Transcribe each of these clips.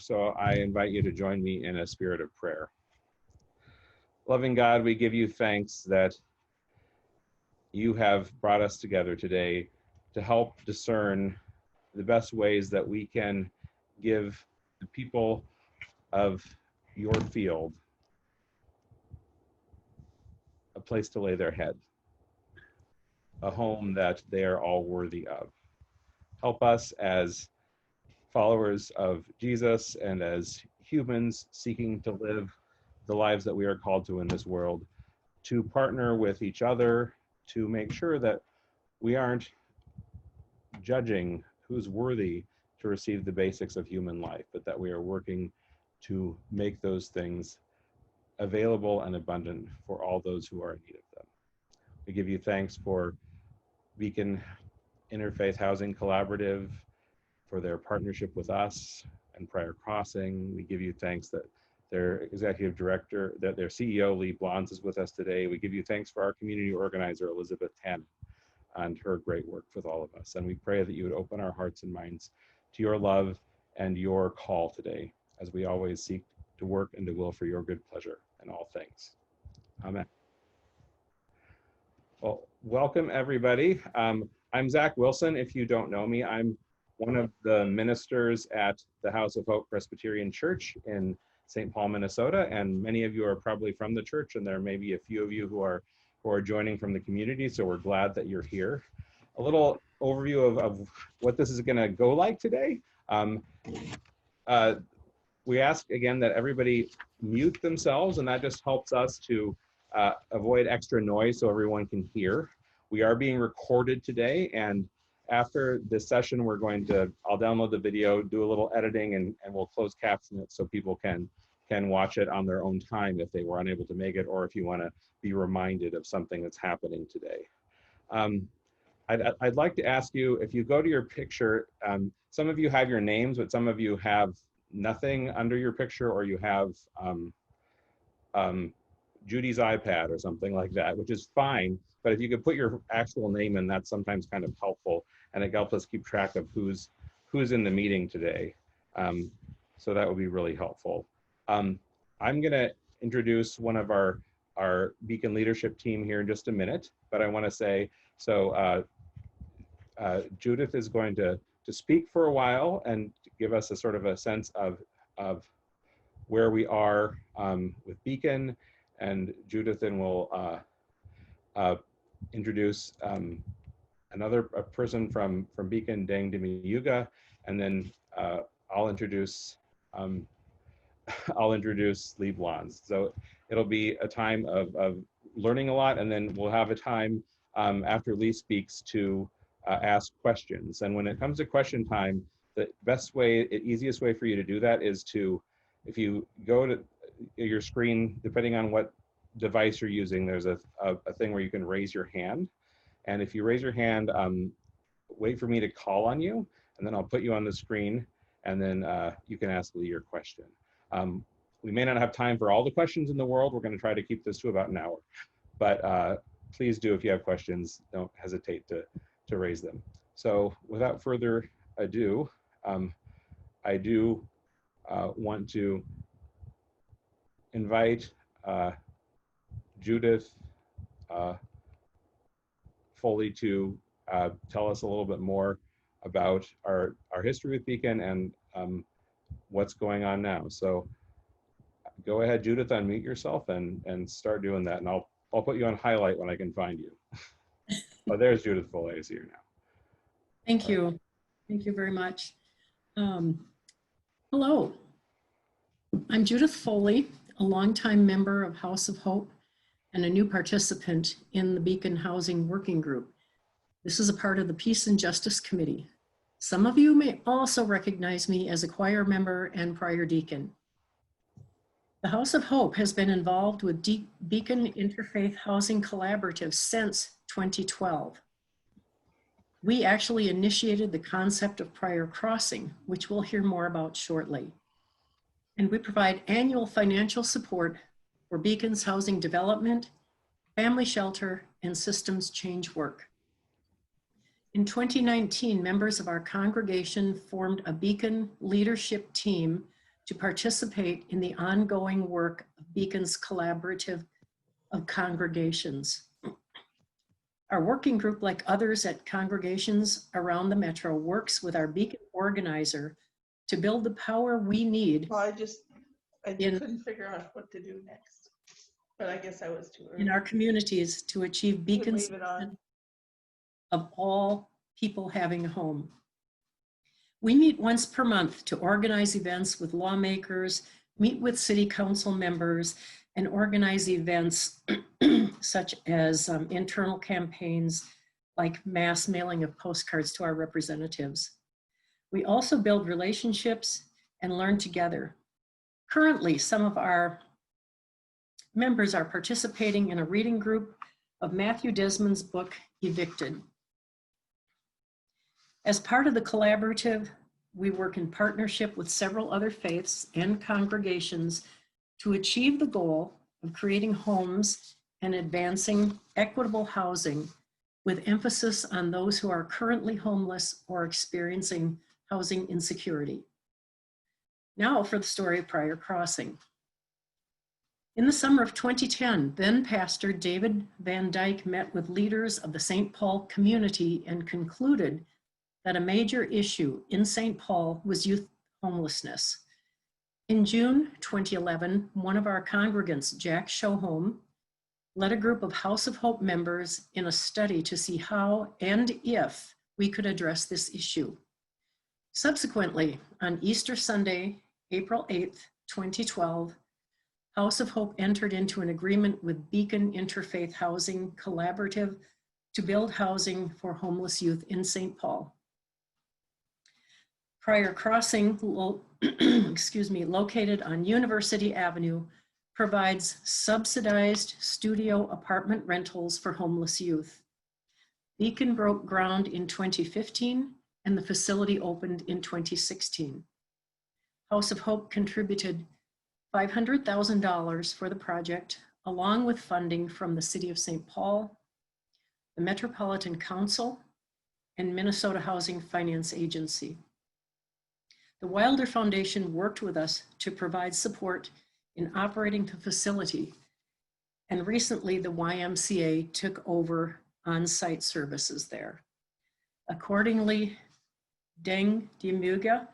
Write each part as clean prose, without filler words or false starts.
so I invite you to join me in a spirit of prayer. Loving God, we give you thanks that you have brought us together today to help discern the best ways that we can give the people of your field a place to lay their head, a home that they are all worthy of. Help us as followers of Jesus and as humans seeking to live the lives that we are called to in this world, to partner with each other to make sure that we aren't judging who's worthy to receive the basics of human life, but that we are working to make those things available and abundant for all those who are in need of them. We give you thanks for Beacon Interfaith Housing Collaborative, for their partnership with us and Prior Crossing. We give you thanks that their executive director, that their CEO, Lee Blons, is with us today. We give you thanks for our community organizer, Elizabeth Tan, and her great work with all of us. And we pray that you would open our hearts and minds to your love and your call today, as we always seek to work and to will for your good pleasure in all things. Amen. Well, welcome everybody. I'm Zach Wilson. If you don't know me, I'm one of the ministers at the House of Hope Presbyterian Church in St. Paul, Minnesota, and many of you are probably from the church, and there may be a few of you who are joining from the community, so we're glad that you're here. A little overview of what this is going to go like today. We ask again that everybody mute themselves, and that just helps us to avoid extra noise so everyone can hear. We are being recorded today, and after this session, I'll download the video, do a little editing, and we'll close caption it so people can watch it on their own time if they were unable to make it, or if you want to be reminded of something that's happening today. I'd like to ask you, if you go to your picture, some of you have your names, but some of you have nothing under your picture, or you have Judy's iPad or something like that, which is fine. But if you could put your actual name in, that's sometimes kind of helpful, and it helps us keep track of who's in the meeting today. So that would be really helpful. I'm going to introduce one of our Beacon leadership team here in just a minute, but I want to say, Judith is going to speak for a while and give us a sort of a sense of where we are with Beacon, and Judith then will introduce another person from Beacon, Dang Demi-Yuga, and then I'll introduce Lee Blons. So it'll be a time of learning a lot, and then we'll have a time after Lee speaks to ask questions. And when it comes to question time, the easiest way for you to do that is to, if you go to your screen, depending on what device you're using, there's a thing where you can raise your hand. And if you raise your hand, wait for me to call on you, and then I'll put you on the screen, and then you can ask Lee your question. We may not have time for all the questions in the world. We're going to try to keep this to about an hour. But please do, if you have questions, don't hesitate to raise them. So without further ado, I do want to invite Judith Foley to tell us a little bit more about our history with Beacon and what's going on now. So go ahead, Judith, unmute yourself and start doing that, and I'll put you on highlight when I can find you. Oh, there's Judith Foley. I see her now. Thank you. Thank you very much. Hello, I'm Judith Foley, a longtime member of House of Hope and a new participant in the Beacon Housing Working Group. This is a part of the Peace and Justice Committee. Some of you may also recognize me as a choir member and prior deacon. The House of Hope has been involved with Beacon Interfaith Housing Collaborative since 2012. We actually initiated the concept of prior crossing, which we'll hear more about shortly. And we provide annual financial support for Beacon's housing development, family shelter, and systems change work. In 2019, members of our congregation formed a Beacon leadership team to participate in the ongoing work of Beacon's collaborative of congregations. Our working group, like others at congregations around the metro, works with our Beacon organizer to build the power we need. Well, I couldn't figure out what to do next, but I guess I was too early. In our communities to achieve Beacon's vision of all people having a home. We meet once per month to organize events with lawmakers, meet with city council members, and organize events such as internal campaigns like mass mailing of postcards to our representatives. We also build relationships and learn together. Currently, some of our members are participating in a reading group of Matthew Desmond's book, Evicted. As part of the collaborative, we work in partnership with several other faiths and congregations to achieve the goal of creating homes and advancing equitable housing with emphasis on those who are currently homeless or experiencing housing insecurity. Now for the story of Prior Crossing. In the summer of 2010, then Pastor David Van Dyke met with leaders of the St. Paul community and concluded that a major issue in St. Paul was youth homelessness. In June 2011, one of our congregants, Jack Shohome, led a group of House of Hope members in a study to see how and if we could address this issue. Subsequently, on Easter Sunday, April 8th, 2012, House of Hope entered into an agreement with Beacon Interfaith Housing Collaborative to build housing for homeless youth in St. Paul. Prior Crossing, located on University Avenue, provides subsidized studio apartment rentals for homeless youth. Beacon broke ground in 2015 and the facility opened in 2016. House of Hope contributed $500,000 for the project, along with funding from the City of St. Paul, the Metropolitan Council, and Minnesota Housing Finance Agency. The Wilder Foundation worked with us to provide support in operating the facility, and recently the YMCA took over on-site services there. Accordingly, Deng Dimuga,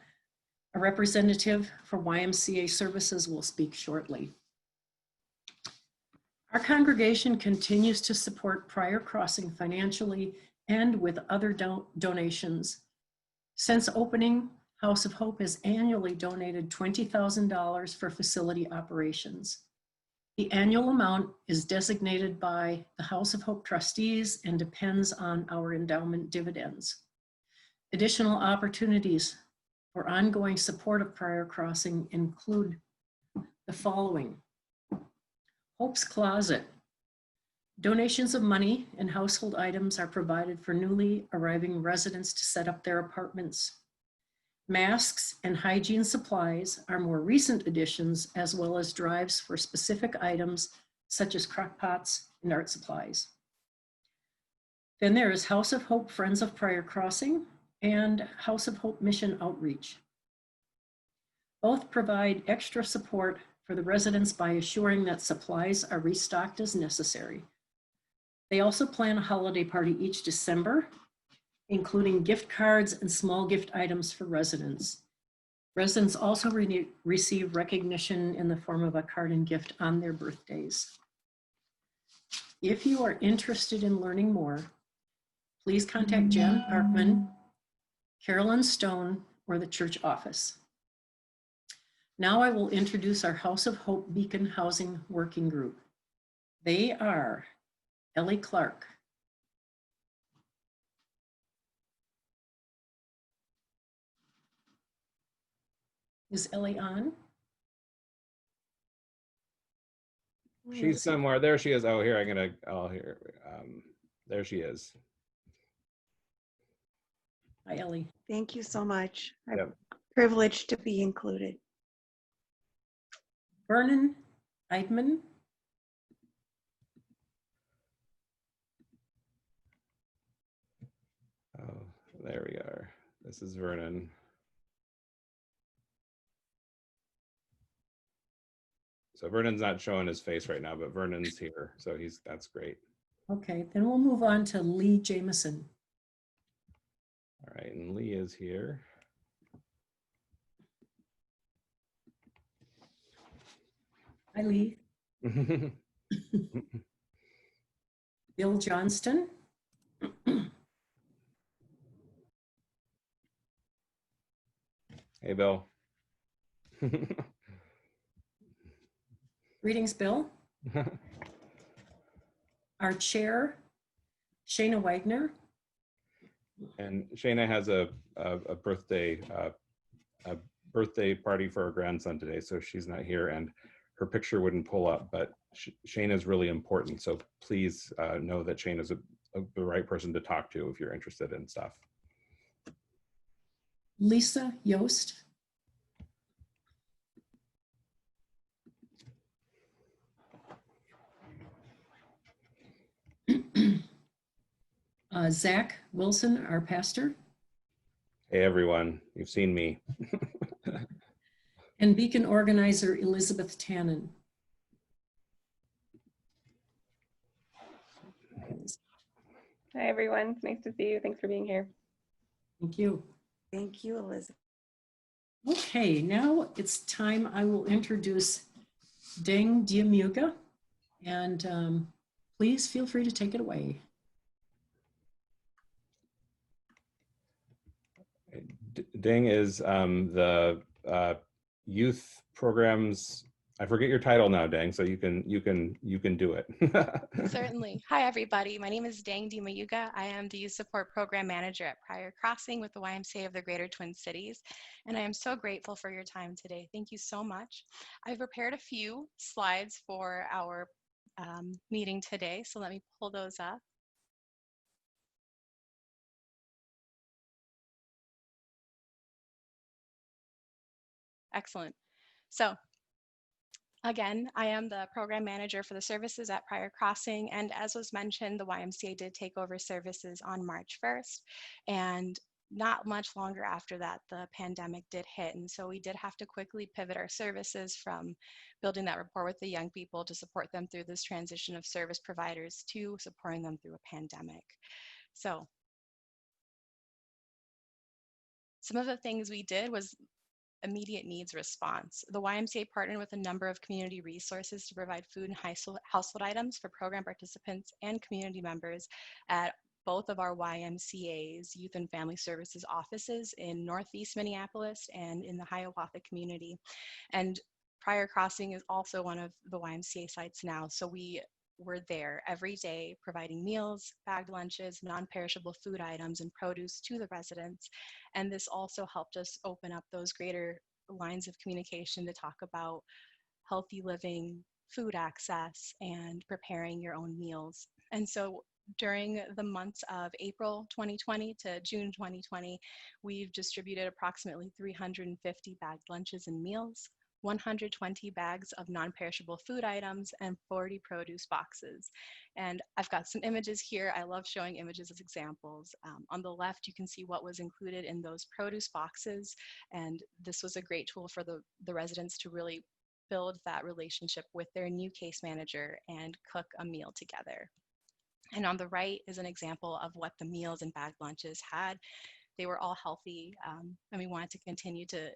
a representative for YMCA services, will speak shortly. Our congregation continues to support Prior Crossing financially and with other donations. Since opening, House of Hope has annually donated $20,000 for facility operations. The annual amount is designated by the House of Hope trustees and depends on our endowment dividends. Additional opportunities for ongoing support of Prior Crossing include the following. Hope's Closet. Donations of money and household items are provided for newly arriving residents to set up their apartments. Masks and hygiene supplies are more recent additions, as well as drives for specific items such as crock pots and art supplies. Then there is House of Hope Friends of Prior Crossing and House of Hope Mission Outreach. Both provide extra support for the residents by assuring that supplies are restocked as necessary. They also plan a holiday party each December, including gift cards and small gift items for residents. Residents also receive recognition in the form of a card and gift on their birthdays. If you are interested in learning more, please contact Jen Parkman, Carolyn Stone, or the church office. Now I will introduce our House of Hope Beacon Housing Working Group. They are Ellie Clark, is Ellie on? She's somewhere. There she is. Oh, here, I'll hear. There she is. Hi, Ellie. Thank you so much. I'm Yep. privileged to be included. Vernon Eidman. Oh, there we are. This is Vernon. So Vernon's not showing his face right now, but Vernon's here. So that's great. Okay, then we'll move on to Lee Jameson. All right, and Lee is here. Hi, Lee. Bill Johnston. Hey, Bill. Greetings, Bill. Our chair, Shayna Wagner. And Shayna has a birthday party for her grandson today, so she's not here, and her picture wouldn't pull up. But Shayna is really important, so please know that Shayna is the right person to talk to if you're interested in stuff. Lisa Yost. Zach Wilson, our pastor. Hey, everyone, you've seen me. And Beacon organizer Elizabeth Tannen. Hi, everyone. It's nice to see you. Thanks for being here. Thank you. Thank you, Elizabeth. Okay, now it's time I will introduce Deng Diamuga, and please feel free to take it away. Ding is the youth programs. I forget your title now, Dang. So you can do it. Certainly. Hi, everybody. My name is Dang Dimayuga. I am the Youth Support Program Manager at Prior Crossing with the YMCA of the Greater Twin Cities, and I am so grateful for your time today. Thank you so much. I've prepared a few slides for our meeting today, so let me pull those up. Excellent. So, again, I am the program manager for the services at Prior Crossing, and as was mentioned, the YMCA did take over services on March 1st, and not much longer after that, the pandemic did hit, and so we did have to quickly pivot our services from building that rapport with the young people to support them through this transition of service providers to supporting them through a pandemic. So, some of the things we did was immediate needs response. The YMCA partnered with a number of community resources to provide food and household items for program participants and community members at both of our YMCA's Youth and Family Services offices in Northeast Minneapolis and in the Hiawatha community. And Prior Crossing is also one of the YMCA sites now, so we were there every day providing meals, bagged lunches, non-perishable food items, and produce to the residents. And this also helped us open up those greater lines of communication to talk about healthy living, food access, and preparing your own meals. And so during the months of April 2020 to June 2020, we've distributed approximately 350 bagged lunches and meals, 120 bags of non-perishable food items, and 40 produce boxes. And I've got some images here. I love showing images as examples. On the left, you can see what was included in those produce boxes. And this was a great tool for the residents to really build that relationship with their new case manager and cook a meal together. And on the right is an example of what the meals and bagged lunches had. They were all healthy, and we wanted to continue to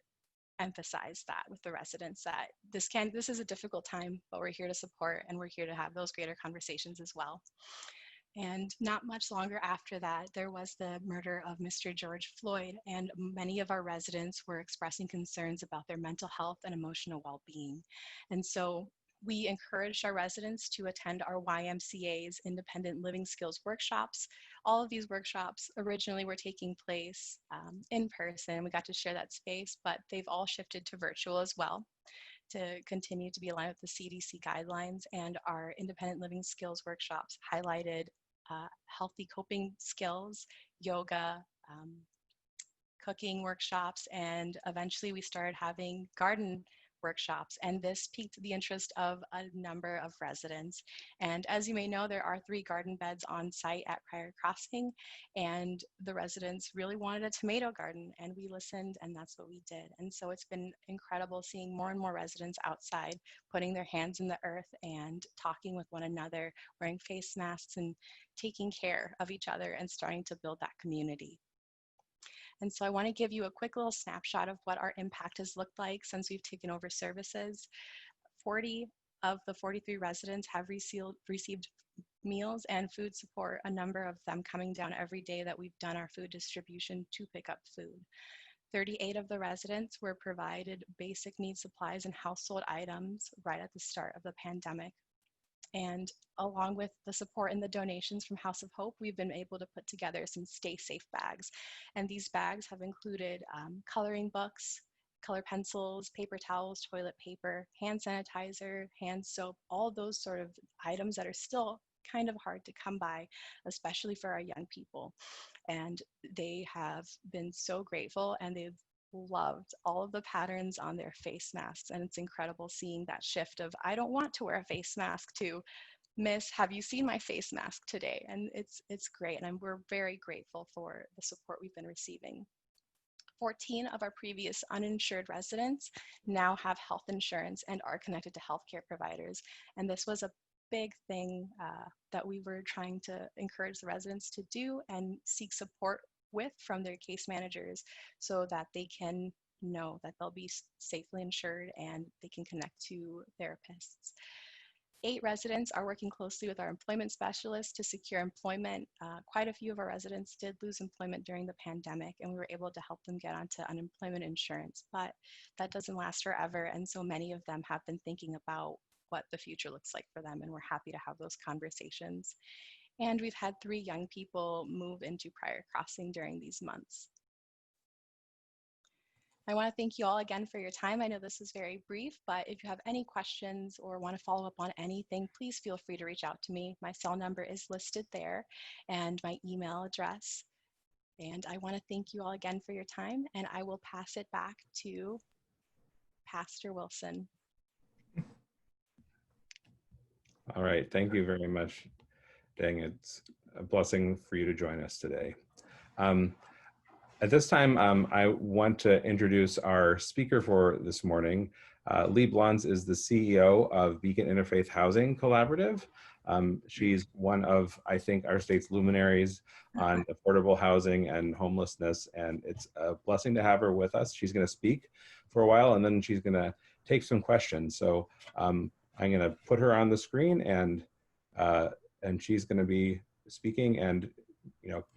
emphasize that with the residents that this is a difficult time, but we're here to support and we're here to have those greater conversations as well. And not much longer after that, there was the murder of Mr. George Floyd, and many of our residents were expressing concerns about their mental health and emotional well-being. And so we encouraged our residents to attend our YMCA's Independent Living Skills workshops. All of these workshops originally were taking place in person. We got to share that space, but they've all shifted to virtual as well to continue to be aligned with the CDC guidelines. And our Independent Living Skills workshops highlighted healthy coping skills, yoga, cooking workshops, and eventually we started having garden workshops, and this piqued the interest of a number of residents. And as you may know, there are 3 garden beds on site at Pryor Crossing, and the residents really wanted a tomato garden, and we listened, and that's what we did. And so it's been incredible seeing more and more residents outside putting their hands in the earth and talking with one another, wearing face masks and taking care of each other and starting to build that community. And so I want to give you a quick little snapshot of what our impact has looked like since we've taken over services. 40 of the 43 residents have received meals and food support, a number of them coming down every day that we've done our food distribution to pick up food. 38 of the residents were provided basic needs supplies and household items right at the start of the pandemic. And along with the support and the donations from House of Hope, we've been able to put together some Stay Safe bags. And these bags have included coloring books, color pencils, paper towels, toilet paper, hand sanitizer, hand soap, all those sort of items that are still kind of hard to come by, especially for our young people. And they have been so grateful, and they've loved all of the patterns on their face masks. And it's incredible seeing that shift of, I don't want to wear a face mask, to, Miss, have you seen my face mask today? And it's great, and we're very grateful for the support we've been receiving. 14 of our previous uninsured residents now have health insurance and are connected to healthcare providers. And this was a big thing that we were trying to encourage the residents to do and seek support with from their case managers, so that they can know that they'll be safely insured and they can connect to therapists. 8 residents are working closely with our employment specialists to secure employment. Quite a few of our residents did lose employment during the pandemic, and we were able to help them get onto unemployment insurance, but that doesn't last forever. And so many of them have been thinking about what the future looks like for them, and we're happy to have those conversations. And we've had 3 young people move into Pryor Crossing during these months. I want to thank you all again for your time. I know this is very brief, but if you have any questions or want to follow up on anything, please feel free to reach out to me. My cell number is listed there, and my email address. And I want to thank you all again for your time, and I will pass it back to Pastor Wilson. All right, thank you very much. Dang, it's a blessing for you to join us today. At this time, I want to introduce our speaker for this morning. Lee Blons is the CEO of Beacon Interfaith Housing Collaborative. She's one of, I think, our state's luminaries on affordable housing and homelessness, and it's a blessing to have her with us. She's going to speak for a while, and then she's going to take some questions. So I'm going to put her on the screen, and she's going to be speaking. And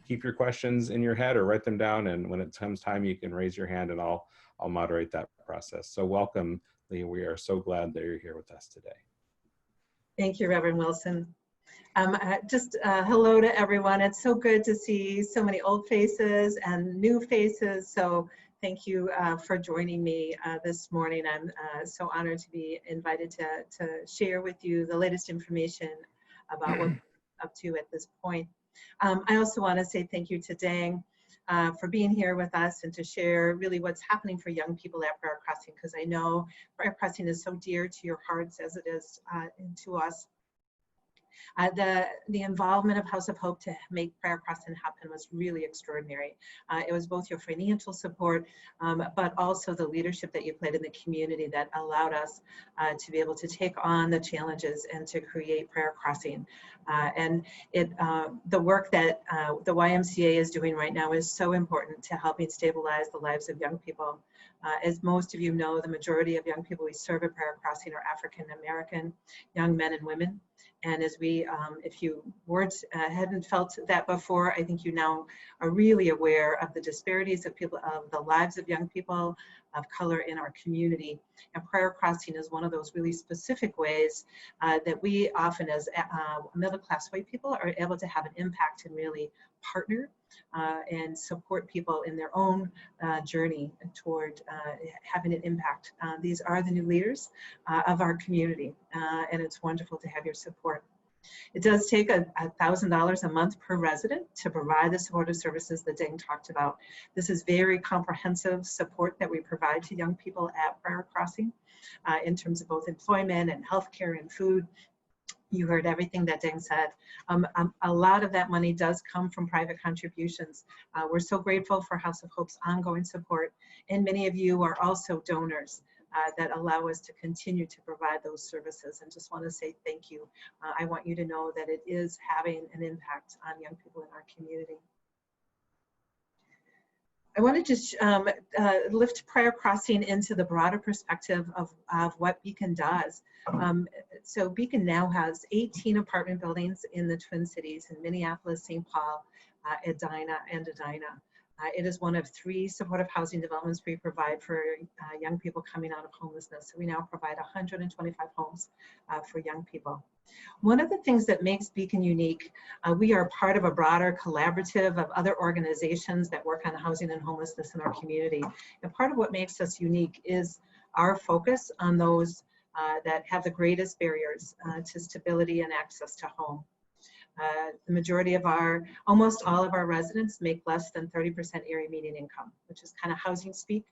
keep your questions in your head or write them down, and when it comes time, you can raise your hand, and I'll moderate that process. So welcome, Lee. We are so glad that you're here with us today. Thank you, Reverend Wilson. Hello to everyone. It's so good to see so many old faces and new faces. So thank you for joining me this morning. I'm so honored to be invited to share with you the latest information about what we're up to at this point. I also want to say thank you to Dang for being here with us and to share really what's happening for young people at Pryor Crossing, because I know Pryor Crossing is so dear to your hearts as it is to us. The involvement of House of Hope to make Pryor Crossing happen was really extraordinary. It was both your financial support, but also the leadership that you played in the community that allowed us to be able to take on the challenges and to create Pryor Crossing. And the work that the YMCA is doing right now is so important to helping stabilize the lives of young people. As most of you know, the majority of young people we serve at Pryor Crossing are African American young men and women. And as we, if you hadn't felt that before, I think you now are really aware of the disparities of the lives of young people of color in our community. And Pryor Crossing is one of those really specific ways that we often, as middle-class white people, are able to have an impact and really partner and support people in their own journey toward having an impact. These are the new leaders of our community, and it's wonderful to have your support. It does take $1,000 a month per resident to provide the supportive services that Dang talked about. This is very comprehensive support that we provide to young people at Briar Crossing in terms of both employment and healthcare and food. You heard everything that Dang said. A lot of that money does come from private contributions. We're so grateful for House of Hope's ongoing support, and many of you are also donors that allow us to continue to provide those services, and just want to say thank you. I want you to know that it is having an impact on young people in our community. I want to just lift Briar Crossing into the broader perspective of what Beacon does. So Beacon now has 18 apartment buildings in the Twin Cities in Minneapolis, St. Paul, Edina, and Edina. It is one of 3 supportive housing developments we provide for young people coming out of homelessness. So we now provide 125 homes for young people. One of the things that makes Beacon unique, we are part of a broader collaborative of other organizations that work on housing and homelessness in our community. And part of what makes us unique is our focus on those that have the greatest barriers to stability and access to home. The majority of almost all of our residents make less than 30% area median income, which is kind of housing speak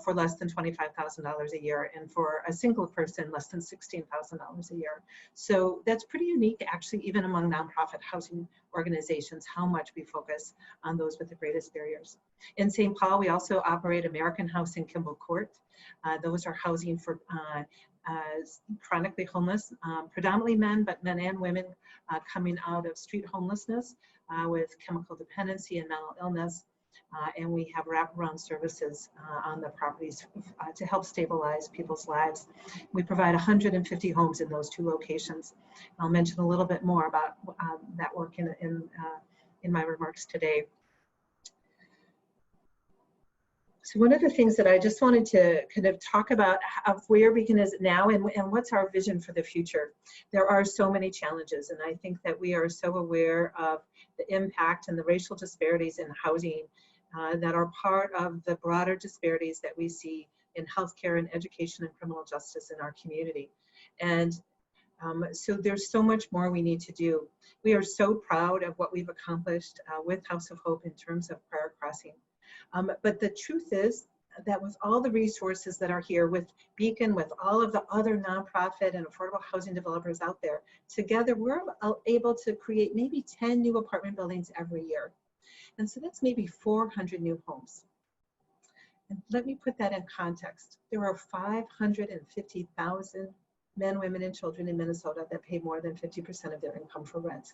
for less than $25,000 a year, and for a single person, less than $16,000 a year. So that's pretty unique, actually, even among nonprofit housing organizations, how much we focus on those with the greatest barriers. In St. Paul, we also operate American House in Kimball Court. Those are housing for chronically homeless, predominantly men, but men and women coming out of street homelessness with chemical dependency and mental illness. And we have wraparound services on the properties to help stabilize people's lives. We provide 150 homes in those 2 locations. I'll mention a little bit more about that work in my remarks today. So one of the things that I just wanted to kind of talk about of where Beacon is now and what's our vision for the future. There are so many challenges, and I think that we are so aware of the impact and the racial disparities in housing that are part of the broader disparities that we see in healthcare and education and criminal justice in our community. And so there's so much more we need to do. We are so proud of what we've accomplished with House of Hope in terms of Briar Crossing. But the truth is that with all the resources that are here, with Beacon, with all of the other nonprofit and affordable housing developers out there, together we're able to create maybe 10 new apartment buildings every year. And so that's maybe 400 new homes. And let me put that in context. There are 550,000 men, women, and children in Minnesota that pay more than 50% of their income for rent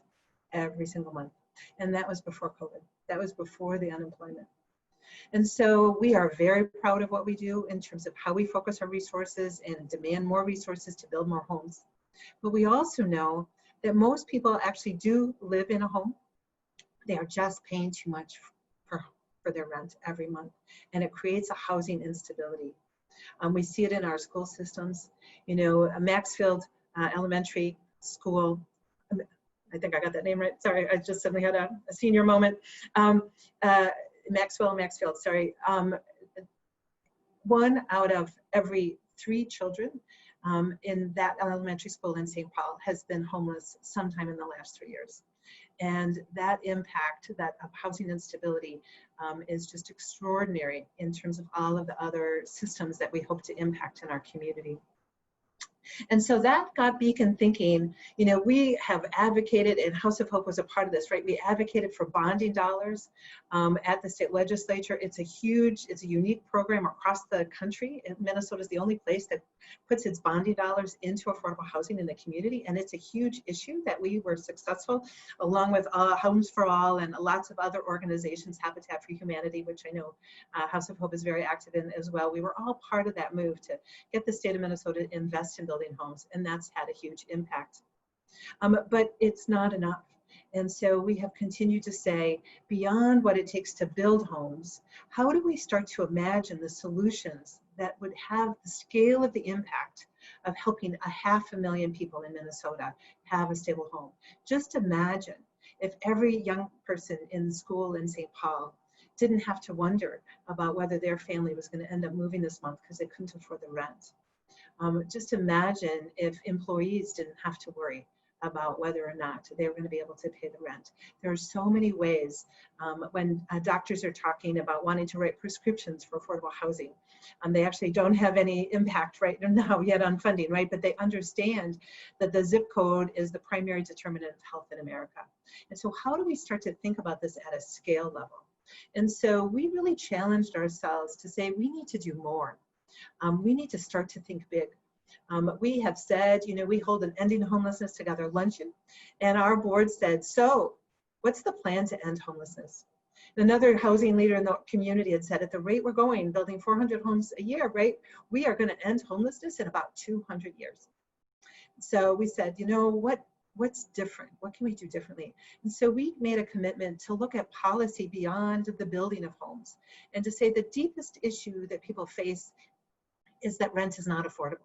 every single month. And that was before COVID. That was before the unemployment. And so we are very proud of what we do in terms of how we focus our resources and demand more resources to build more homes. But we also know that most people actually do live in a home. They are just paying too much for their rent every month. And it creates a housing instability. We see it in our school systems. You know, Maxfield Elementary School, I think I got that name right. Sorry, I just suddenly had a senior moment. Maxfield, sorry. 1 out of every 3 children in that elementary school in St. Paul has been homeless sometime in the last 3 years. And that impact, that housing instability is just extraordinary in terms of all of the other systems that we hope to impact in our community. And so that got Beacon thinking, you know, we have advocated, and House of Hope was a part of this, right? We advocated for bonding dollars at the state legislature. It's a unique program across the country. Minnesota is the only place that puts its bonding dollars into affordable housing in the community. And it's a huge issue that we were successful, along with Homes for All and lots of other organizations, Habitat for Humanity, which I know House of Hope is very active in as well. We were all part of that move to get the state of Minnesota to invest in building homes, and that's had a huge impact. But it's not enough. And so we have continued to say, beyond what it takes to build homes, how do we start to imagine the solutions that would have the scale of the impact of helping 500,000 people in Minnesota have a stable home? Just imagine if every young person in school in St. Paul didn't have to wonder about whether their family was going to end up moving this month because they couldn't afford the rent. Just imagine if employees didn't have to worry about whether or not they were going to be able to pay the rent. There are so many ways when doctors are talking about wanting to write prescriptions for affordable housing. They actually don't have any impact right now yet on funding, right? But they understand that the zip code is the primary determinant of health in America. And so how do we start to think about this at a scale level? And so we really challenged ourselves to say we need to do more. We need to start to think big. We have said, you know, we hold an Ending Homelessness Together luncheon, and our board said, so what's the plan to end homelessness? Another housing leader in the community had said, at the rate we're going, building 400 homes a year, right, we are going to end homelessness in about 200 years. So we said, you know, what's different? What can we do differently? And so we made a commitment to look at policy beyond the building of homes and to say the deepest issue that people face is that rent is not affordable.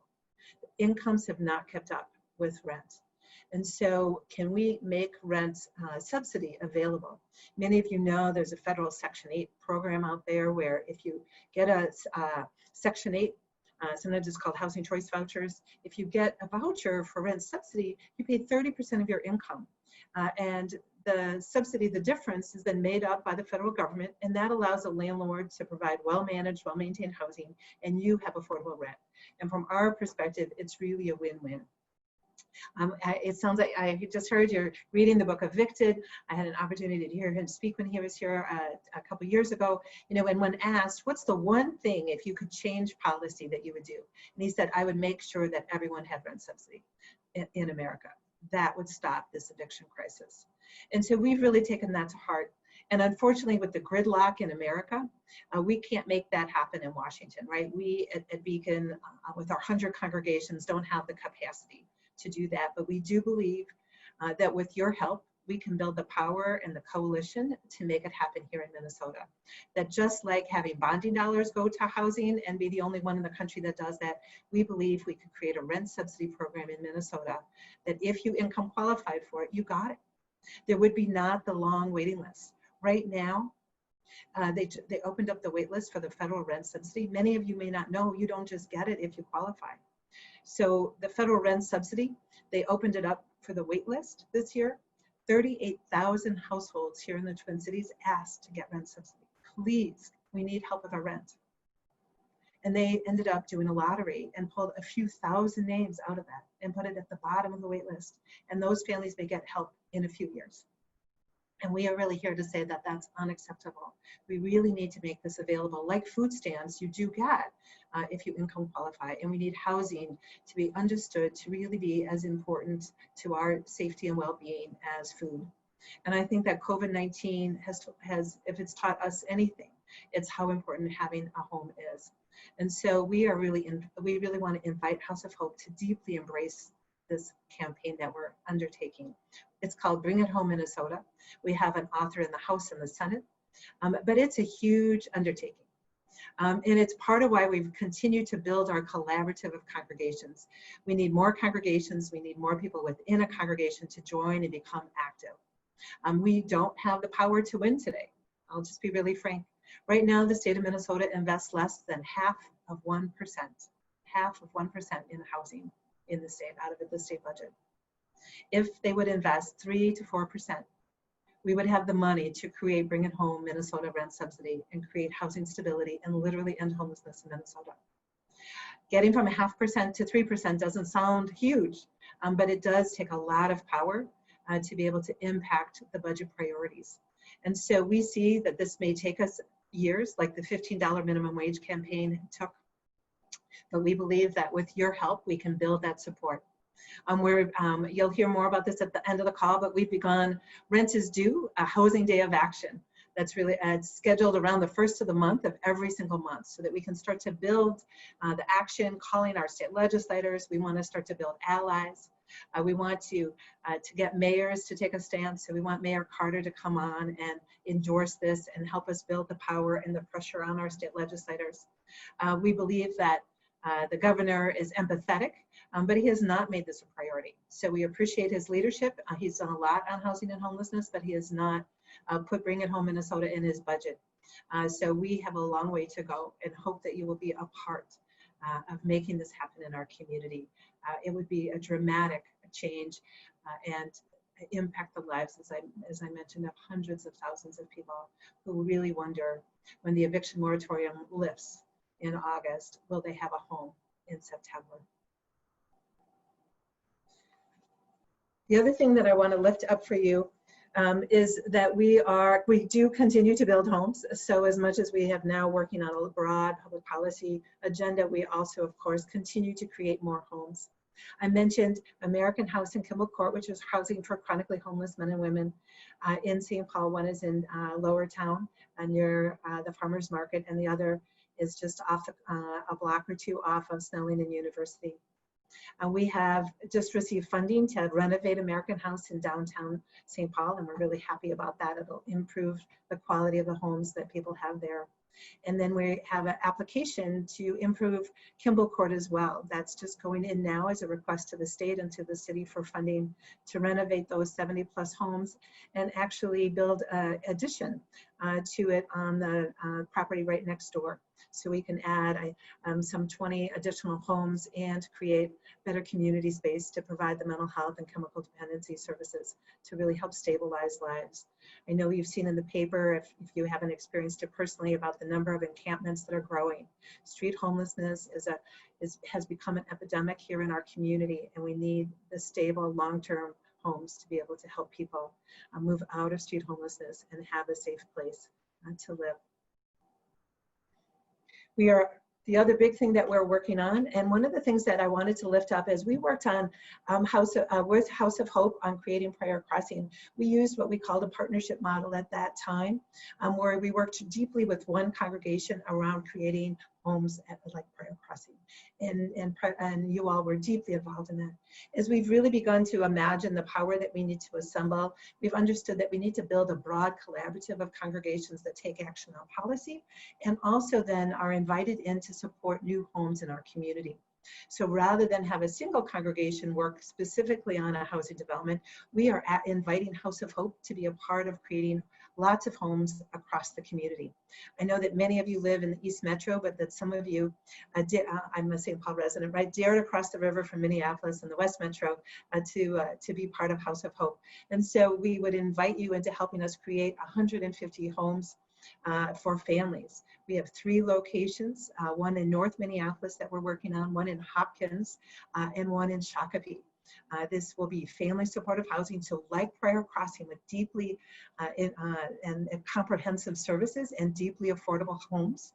Incomes have not kept up with rent. And so can we make rent subsidy available? Many of you know there's a federal Section 8 program out there where if you get a Section 8, sometimes it's called housing choice vouchers, if you get a voucher for rent subsidy, you pay 30% of your income. And the subsidy, the difference, is then made up by the federal government, and that allows a landlord to provide well-managed, well-maintained housing, and you have affordable rent. And from our perspective, it's really a win-win. It sounds like I just heard you're reading the book Evicted. I had an opportunity to hear him speak when he was here a couple years ago. You know, and when asked, what's the one thing if you could change policy that you would do? And he said, I would make sure that everyone had rent subsidy in America. That would stop this eviction crisis. And so we've really taken that to heart. And unfortunately, with the gridlock in America, we can't make that happen in Washington, right? We at Beacon, with our 100 congregations, don't have the capacity to do that. But we do believe that with your help, we can build the power and the coalition to make it happen here in Minnesota. That just like having bonding dollars go to housing and be the only one in the country that does that, we believe we could create a rent subsidy program in Minnesota that if you income qualified for it, you got it. There would be not the long waiting list. Right now, they opened up the wait list for the federal rent subsidy. Many of you may not know you don't just get it if you qualify. So the federal rent subsidy, they opened it up for the wait list this year. 38,000 households here in the Twin Cities asked to get rent subsidy. Please, we need help with our rent. And they ended up doing a lottery and pulled a few thousand names out of that and put it at the bottom of the wait list. And those families may get help in a few years. And we are really here to say that that's unacceptable. We really need to make this available. Like food stamps, you do get if you income qualify. And we need housing to be understood to really be as important to our safety and well-being as food. And I think that COVID-19 has, if it's taught us anything, it's how important having a home is. And so we really want to invite House of Hope to deeply embrace this campaign that we're undertaking. It's called Bring It Home Minnesota. We have an author in the House and the Senate, but it's a huge undertaking. And it's part of why we've continued to build our collaborative of congregations. We need more congregations. We need more people within a congregation to join and become active. We don't have the power to win today. I'll just be really frank. Right now, the state of Minnesota invests less than half of 1% in housing in the state, out of the state budget. If they would invest 3 to 4%, we would have the money to create Bring It Home Minnesota rent subsidy and create housing stability and literally end homelessness in Minnesota. Getting from 0.5% to 3% doesn't sound huge, but it does take a lot of power to be able to impact the budget priorities. And so we see that this may take us years, like the $15 minimum wage campaign took, but we believe that with your help, we can build that support. You'll hear more about this at the end of the call, but we've begun Rent is Due, a housing day of action. That's really scheduled around the first of the month of every single month so that we can start to build the action, calling our state legislators. We want to start to build allies. We want to get mayors to take a stance. So we want Mayor Carter to come on and endorse this and help us build the power and the pressure on our state legislators. We believe that the governor is empathetic, but he has not made this a priority. So we appreciate his leadership. He's done a lot on housing and homelessness, but he has not put Bring It Home Minnesota in his budget. So we have a long way to go and hope that you will be a part of making this happen in our community. It would be a dramatic change. and impact the lives, as I mentioned, of hundreds of thousands of people who really wonder, when the eviction moratorium lifts in August, will they have a home in September? The other thing that I want to lift up for you is that we do continue to build homes. So as much as we have now working on a broad public policy agenda, we also, of course, continue to create more homes. I mentioned American House in Kimball Court, which is housing for chronically homeless men and women in St. Paul. One is in Lower Town near the Farmers Market, and the other is just off a block or two off of Snelling and University. We have just received funding to renovate American House in downtown St. Paul, and we're really happy about that. It'll improve the quality of the homes that people have there. And then we have an application to improve Kimball Court as well. That's just going in now as a request to the state and to the city for funding to renovate those 70+ homes and actually build an addition to it on the property right next door. So we can add some 20 additional homes and create better community space to provide the mental health and chemical dependency services to really help stabilize lives. I know you've seen in the paper, if you haven't experienced it personally, about the number of encampments that are growing. Street homelessness has become an epidemic here in our community, and we need the stable long-term homes to be able to help people move out of street homelessness and have a safe place to live. The other big thing that we're working on, and one of the things that I wanted to lift up is we worked on with House of Hope on creating Prior Crossing. We used what we called a partnership model at that time, where we worked deeply with one congregation around creating homes like Prior Crossing. And you all were deeply involved in that. As we've really begun to imagine the power that we need to assemble, we've understood that we need to build a broad collaborative of congregations that take action on policy and also then are invited in to support new homes in our community. So rather than have a single congregation work specifically on a housing development, we are inviting House of Hope to be a part of creating lots of homes across the community. I know that many of you live in the East Metro, but that some of you, I'm a St. Paul resident, right, dared across the river from Minneapolis and the West Metro to be part of House of Hope. And so we would invite you into helping us create 150 homes for families. We have 3 locations, one in North Minneapolis that we're working on, one in Hopkins, and one in Shakopee. This will be family supportive housing, so like Prior Crossing, with deeply and comprehensive services and deeply affordable homes.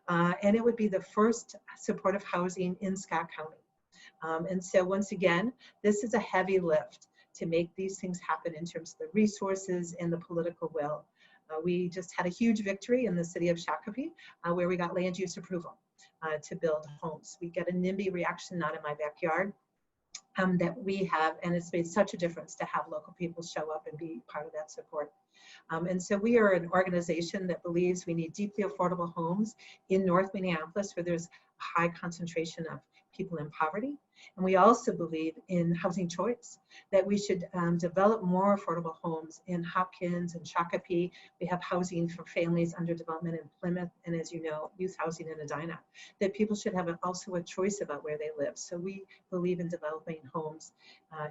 And it would be the first supportive housing in Scott County. And so once again, this is a heavy lift to make these things happen in terms of the resources and the political will. We just had a huge victory in the city of Shakopee where we got land use approval to build homes. We get a NIMBY reaction, not in my backyard, that we have, and it's made such a difference to have local people show up and be part of that support. And so we are an organization that believes we need deeply affordable homes in North Minneapolis where there's a high concentration of people in poverty. And we also believe in housing choice, that we should develop more affordable homes in Hopkins and Shakopee. We have housing for families under development in Plymouth, and as you know, youth housing in Edina, that people should have also a choice about where they live. So we believe in developing homes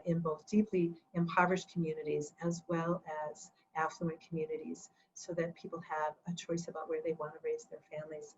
in both deeply impoverished communities as well as affluent communities so that people have a choice about where they want to raise their families.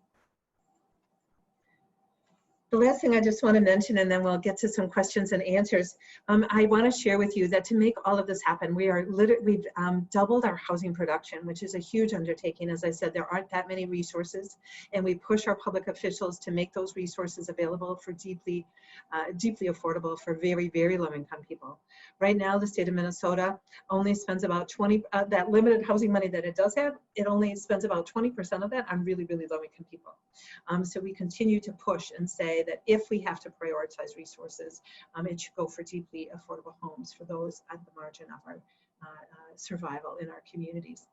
The last thing I just want to mention, and then we'll get to some questions and answers. I want to share with you that to make all of this happen, we've doubled our housing production, which is a huge undertaking. As I said, there aren't that many resources, and we push our public officials to make those resources available for deeply affordable for very, very low-income people. Right now, the state of Minnesota only spends about 20, that limited housing money that it does have, it only spends about 20% of that on really, really low-income people. So we continue to push and say that if we have to prioritize resources, it should go for deeply affordable homes for those at the margin of our survival in our communities.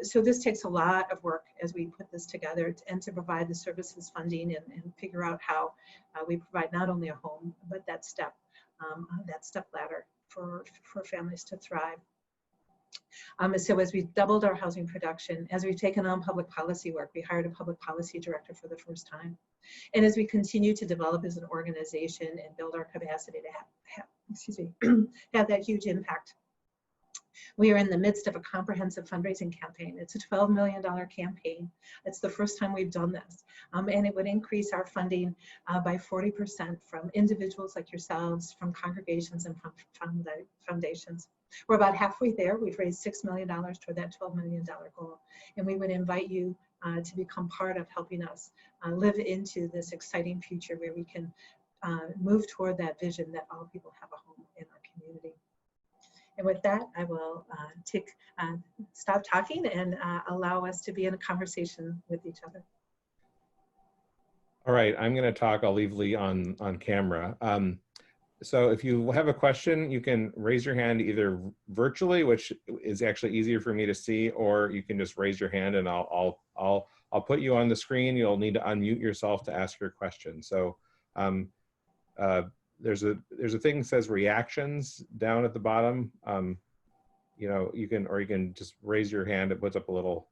So this takes a lot of work as we put this together and to provide the services funding and figure out how we provide not only a home, but that step ladder for families to thrive. So as we've doubled our housing production, as we've taken on public policy work, we hired a public policy director for the first time. And as we continue to develop as an organization and build our capacity to have that huge impact, we are in the midst of a comprehensive fundraising campaign. It's a $12 million campaign. It's the first time we've done this. And it would increase our funding by 40% from individuals like yourselves, from congregations, and from foundations. We're about halfway there. We've raised $6 million toward that $12 million goal. And we would invite you to become part of helping us live into this exciting future where we can move toward that vision that all people have a home in our community. And with that, I will stop talking and allow us to be in a conversation with each other. All right, I'm going to talk. I'll leave Lee on camera. So if you have a question, you can raise your hand either virtually, which is actually easier for me to see, or you can just raise your hand and I'll put you on the screen. You'll need to unmute yourself to ask your question. So there's a thing that says reactions down at the bottom. You know, you can just raise your hand. It puts up a little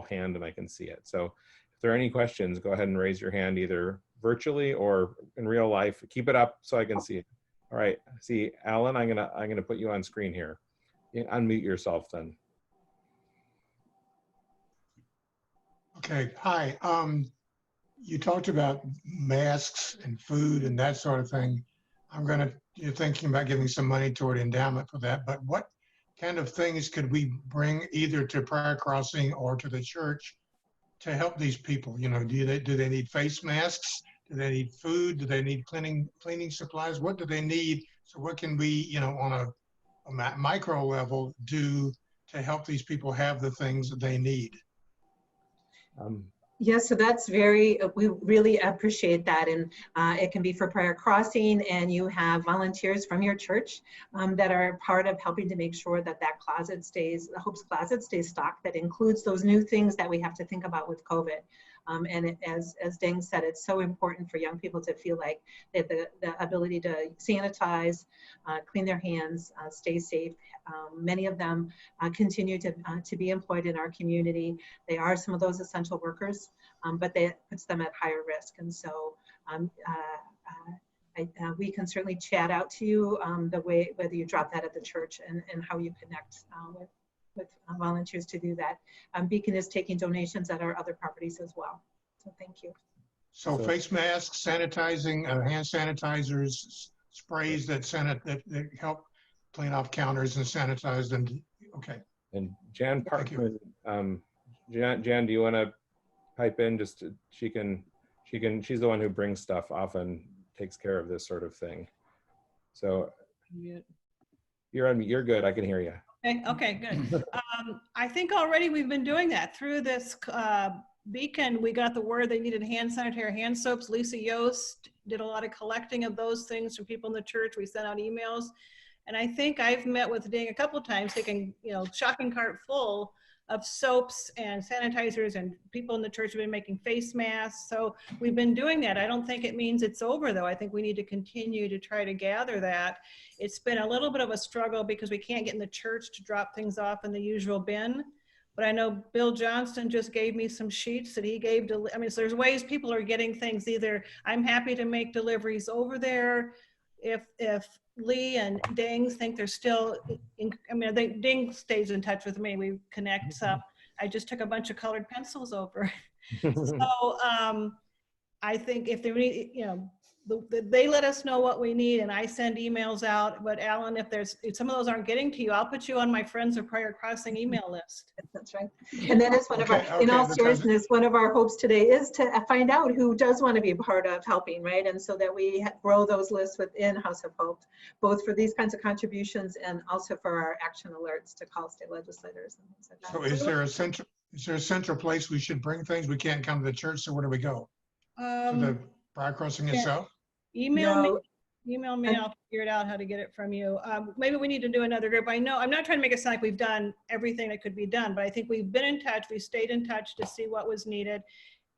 hand and I can see it. So if there are any questions, go ahead and raise your hand either virtually or in real life. Keep it up so I can see it. All right. See, Alan, I'm gonna put you on screen here. You can unmute yourself then. Okay. Hi. You talked about masks and food and that sort of thing. You're thinking about giving some money toward endowment for that, but what kind of things could we bring either to Prayer Crossing or to the church to help these people? You know, do they need face masks? Do they need food? Do they need cleaning supplies? What do they need? So what can we, you know, on a micro level do to help these people have the things that they need? Yes, so that's we really appreciate that. And it can be for Prayer Crossing, and you have volunteers from your church that are part of helping to make sure that closet stays, the Hope's Closet stays stocked. That includes those new things that we have to think about with COVID. And as Deng said, it's so important for young people to feel like they have the ability to sanitize, clean their hands, stay safe. Many of them continue to be employed in our community. They are some of those essential workers, but that puts them at higher risk. And so we can certainly chat out to you the way, whether you drop that at the church and how you connect with volunteers to do that. Beacon is taking donations at our other properties as well. So thank you. So face masks, sanitizing, hand sanitizers, sprays that help clean off counters and sanitize them. Okay. And Jan Parkman, Jan, do you want to pipe in? Just she's the one who brings stuff, often takes care of this sort of thing. So you're good. I can hear you. Okay, good. I think already we've been doing that through this Beacon. We got the word they needed hand sanitizer, hand soaps. Lisa Yost did a lot of collecting of those things from people in the church. We sent out emails, and I think I've met with Ding a couple of times, taking shopping cart full of soaps and sanitizers, and people in the church have been making face masks. So we've been doing that. I don't think it means it's over, though. I think we need to continue to try to gather that. It's been a little bit of a struggle because we can't get in the church to drop things off in the usual bin. But I know Bill Johnston just gave me some sheets that he gave to, so there's ways people are getting things. Either I'm happy to make deliveries over there. If Lee and Ding think they're still, I think Ding stays in touch with me. We connect some. I just took a bunch of colored pencils over. So I think if they let us know what we need, and I send emails out. But Alan, if some of those aren't getting to you, I'll put you on my Friends of Prayer Crossing email list. That's right. And that is one of our, in all seriousness, one of our hopes today is to find out who does want to be a part of helping, right? And so that we grow those lists within House of Hope, both for these kinds of contributions and also for our action alerts to call state legislators and things like that. So is there a central place we should bring things? We can't come to the church, so where do we go? To the Prayer Crossing itself? Email me, I'll figure it out how to get it from you. Maybe we need to do another group. I know, I'm not trying to make it sound like we've done everything that could be done, but I think we've been in touch. We stayed in touch to see what was needed.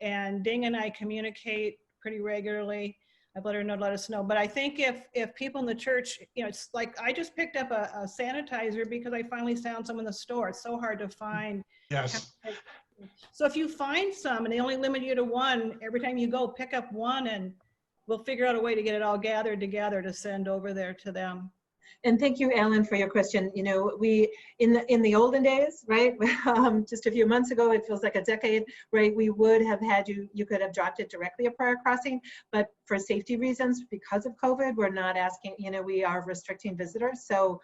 And Ding and I communicate pretty regularly. I've let her know, let us know. But I think if people in the church, you know, it's like I just picked up a sanitizer because I finally found some in the store. It's so hard to find. Yes. So if you find some and they only limit you to one, every time you go, pick up one and we'll figure out a way to get it all gathered together to send over there to them. And thank you, Alan, for your question. You know, we in the olden days, right? Just a few months ago, it feels like a decade, right? We would have had you could have dropped it directly at Prior Crossing, but for safety reasons, because of COVID, we're not asking. You know, we are restricting visitors, so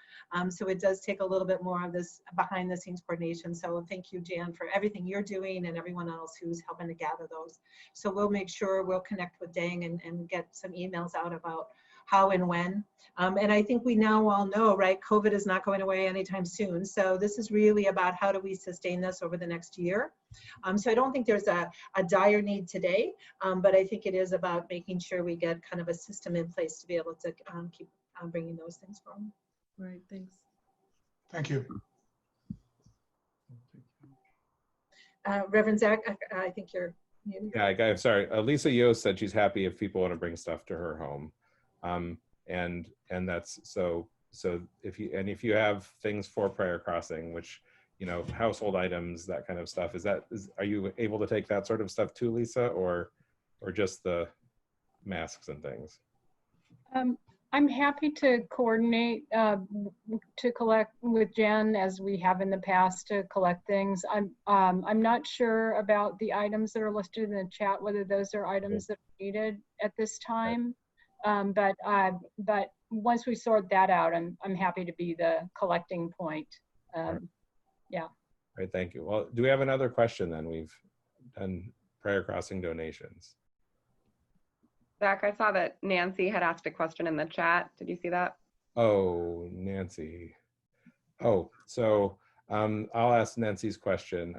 so it does take a little bit more of this behind the scenes coordination. So thank you, Jan, for everything you're doing and everyone else who's helping to gather those. So we'll make sure we'll connect with Dang and get some emails out about how and when. And I think we now all know, right, COVID is not going away anytime soon. So this is really about how do we sustain this over the next year. So I don't think there's a dire need today, but I think it is about making sure we get kind of a system in place to be able to keep bringing those things forward. Right, thanks. Thank you. Reverend Zach, I think you're muted. Yeah, I'm sorry. Lisa Yost said she's happy if people want to bring stuff to her home. And that's so if you have things for Prior Crossing, which, you know, household items, that kind of stuff, are you able to take that sort of stuff too, Lisa, or just the masks and things? I'm happy to coordinate to collect with Jen, as we have in the past, to collect things. I'm not sure about the items that are listed in the chat, whether those are items that are needed at this time. But once we sort that out, I'm happy to be the collecting point. Yeah. All right, thank you. Well, do we have another question then? We've done Prior Crossing donations. Zach, I saw that Nancy had asked a question in the chat. Did you see that? Oh, Nancy. Oh, so I'll ask Nancy's question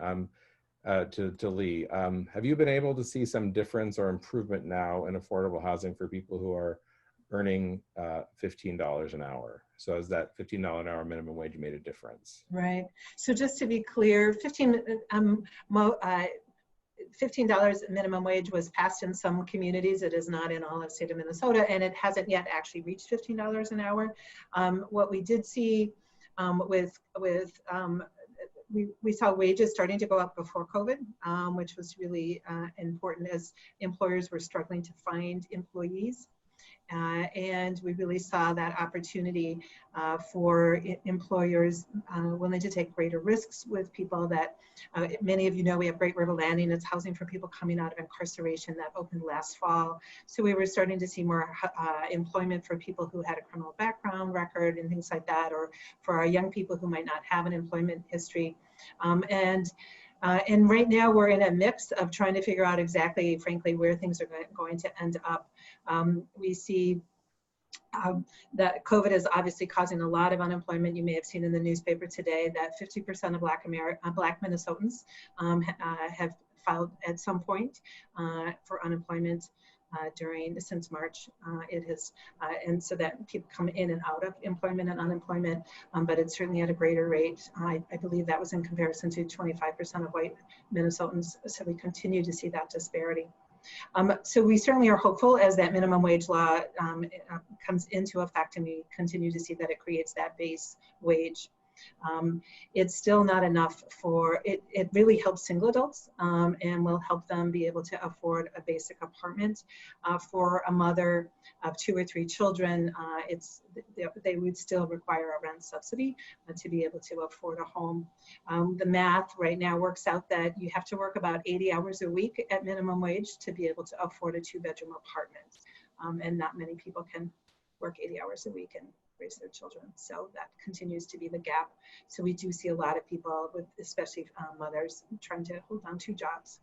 to Lee. Have you been able to see some difference or improvement now in affordable housing for people who are earning $15 an hour? So has that $15 an hour minimum wage made a difference? Right. So just to be clear, $15 minimum wage was passed in some communities. It is not in all of the state of Minnesota, and it hasn't yet actually reached $15 an hour. What we did see we saw wages starting to go up before COVID, which was really important as employers were struggling to find employees. And we really saw that opportunity for employers willing to take greater risks with people that many of you know we have Great River Landing. It's housing for people coming out of incarceration that opened last fall. So we were starting to see more employment for people who had a criminal background record and things like that, or for our young people who might not have an employment history. And right now we're in a mix of trying to figure out exactly, frankly, where things are going to end up. We see that COVID is obviously causing a lot of unemployment. You may have seen in the newspaper today that 50% of Black Minnesotans have filed at some point for unemployment since March. And so that people come in and out of employment and unemployment, but it's certainly at a greater rate. I believe that was in comparison to 25% of white Minnesotans. So we continue to see that disparity. So we certainly are hopeful as that minimum wage law comes into effect, and we continue to see that it creates that base wage. It's still not enough for it. It really helps single adults and will help them be able to afford a basic apartment. For a mother of 2 or 3 children, they would still require a rent subsidy to be able to afford a home. The math right now works out that you have to work about 80 hours a week at minimum wage to be able to afford a 2-bedroom apartment. And not many people can work 80 hours a week and raise their children. So that continues to be the gap. So we do see a lot of people, especially mothers, trying to hold on to jobs.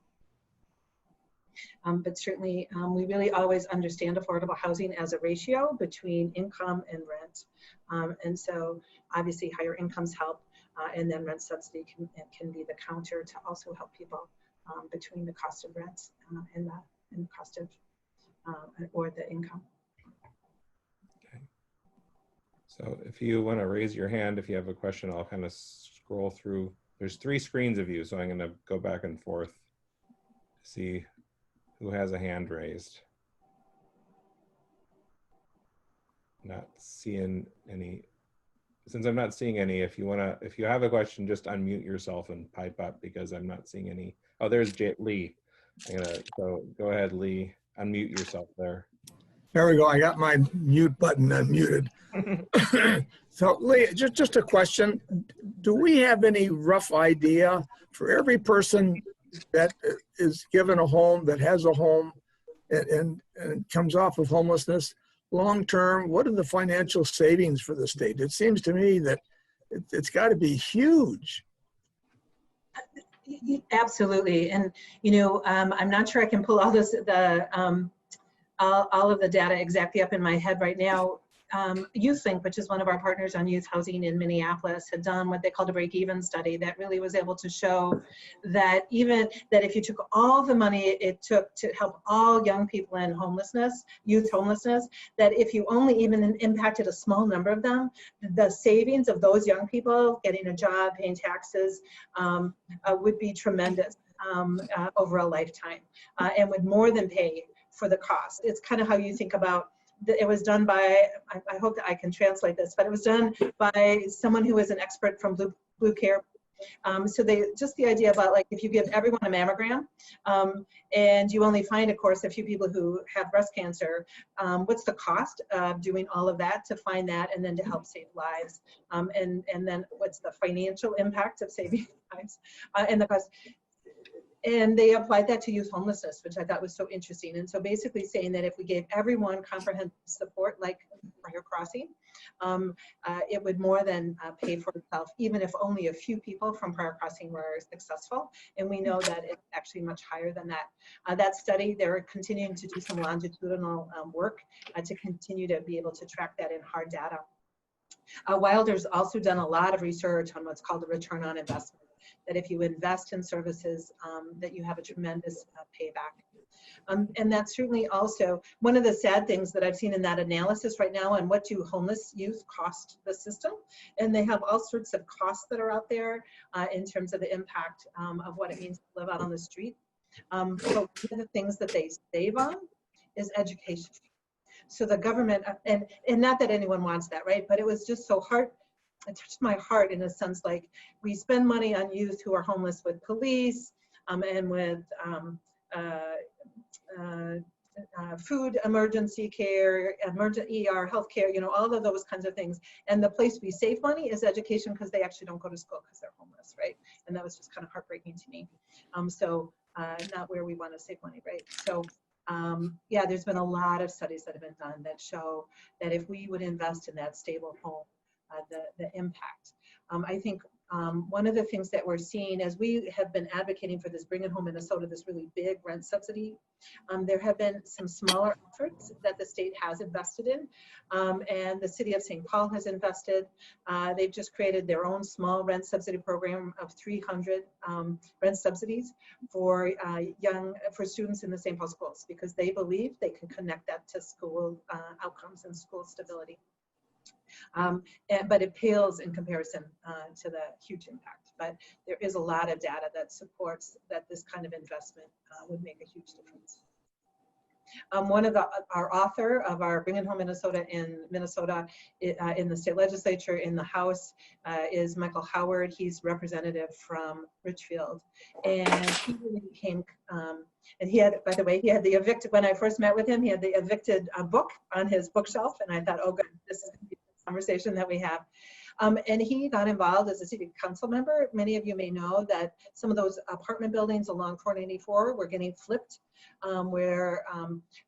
But certainly we really always understand affordable housing as a ratio between income and rent. And so obviously higher incomes help, and then rent subsidy can be the counter to also help people between the cost of rent and the cost of or the income. So if you want to raise your hand, if you have a question, I'll kind of scroll through. There's 3 screens of you, so I'm going to go back and forth to see who has a hand raised. not seeing any. Since I'm not seeing any, if you have a question, just unmute yourself and pipe up, because I'm not seeing any. Oh, there's Lee. So go ahead, Lee. Unmute yourself there. There we go. I got my mute button unmuted. So Lee, just a question. Do we have any rough idea for every person that is given a home, that has a home and comes off of homelessness, long-term, what are the financial savings for the state? It seems to me that it's got to be huge. Absolutely. And, you know, I'm not sure I can pull all of the data exactly up in my head right now. YouthLink, which is one of our partners on youth housing in Minneapolis, had done what they called a break-even study that really was able to show that even that if you took all the money it took to help all young people in homelessness, youth homelessness, that if you only even impacted a small number of them, the savings of those young people getting a job, paying taxes, would be tremendous over a lifetime, and would more than pay for the cost. It's kind of how you think about. It was done by, I hope that I can translate this, but it was done by someone who is an expert from Blue Care. So just the idea about, like, if you give everyone a mammogram and you only find, of course, a few people who have breast cancer, what's the cost of doing all of that to find that and then to help save lives? And then what's the financial impact of saving lives and the cost? And they applied that to youth homelessness, which I thought was so interesting. And so basically saying that if we gave everyone comprehensive support, like Prior Crossing, it would more than pay for itself, even if only a few people from Prior Crossing were successful. And we know that it's actually much higher than that. That study, they're continuing to do some longitudinal work to continue to be able to track that in hard data. Wilder's also done a lot of research on what's called the return on investment, that if you invest in services, that you have a tremendous payback. And that's certainly also one of the sad things that I've seen in that analysis right now on what do homeless youth cost the system. And they have all sorts of costs that are out there in terms of the impact of what it means to live out on the street. But one of the things that they save on is education. So the government, and not that anyone wants that, right? But it was just so hard. It touched my heart in a sense, like we spend money on youth who are homeless with police and with food emergency care, emergent ER, healthcare, you know, all of those kinds of things. And the place we save money is education, because they actually don't go to school because they're homeless, right? And that was just kind of heartbreaking to me. Not where we want to save money, right? So yeah, there's been a lot of studies that have been done that show that if we would invest in that stable home, the impact. I think one of the things that we're seeing as we have been advocating for this Bring It Home Minnesota, this really big rent subsidy, there have been some smaller efforts that the state has invested in, and the city of St. Paul has invested. They've just created their own small rent subsidy program of 300 rent subsidies for students in the St. Paul schools, because they believe they can connect that to school outcomes and school stability. But it pales in comparison to the huge impact. But there is a lot of data that supports that this kind of investment would make a huge difference. One of our author of our Bring It Home Minnesota in Minnesota, in the state legislature, in the House, is Michael Howard. He's representative from Richfield. And he really became, and he had, by the way, he had the Evicted, when I first met with him, he had the Evicted book on his bookshelf. And I thought, oh good, this is going to be conversation that we have. And he got involved as a city council member. Many of you may know that some of those apartment buildings along 494 were getting flipped, where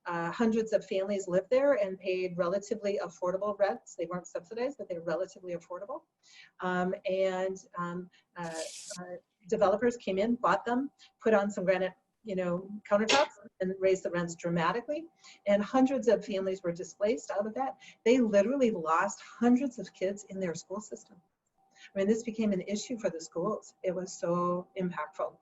hundreds of families lived there and paid relatively affordable rents. They weren't subsidized, but they were relatively affordable. Developers came in, bought them, put on some granite, countertops, and raised the rents dramatically. And hundreds of families were displaced out of that. They literally lost hundreds of kids in their school system. I mean, this became an issue for the schools. It was so impactful,